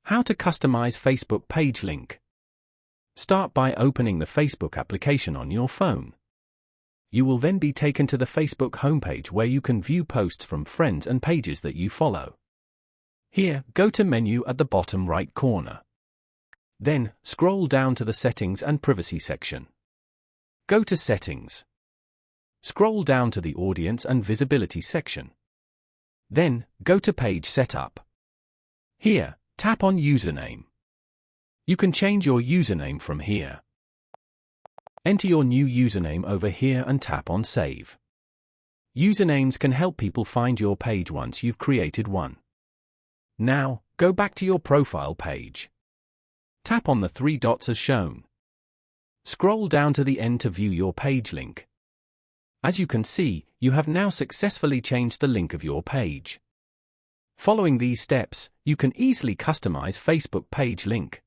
How to customize Facebook page link. Start by opening the Facebook application on your phone. You will then be taken to the Facebook homepage where you can view posts from friends and pages that you follow. Here, go to Menu at the bottom right corner. Then, scroll down to the Settings and Privacy section. Go to Settings. Scroll down to the Audience and Visibility section. Then, go to Page Setup. Here, tap on Username. You can change your username from here. Enter your new username over here and tap on Save. Usernames can help people find your page once you've created one. Now, go back to your profile page. Tap on the three dots as shown. Scroll down to the end to view your page link. As you can see, you have now successfully changed the link of your page. Following these steps, you can easily customize Facebook page link.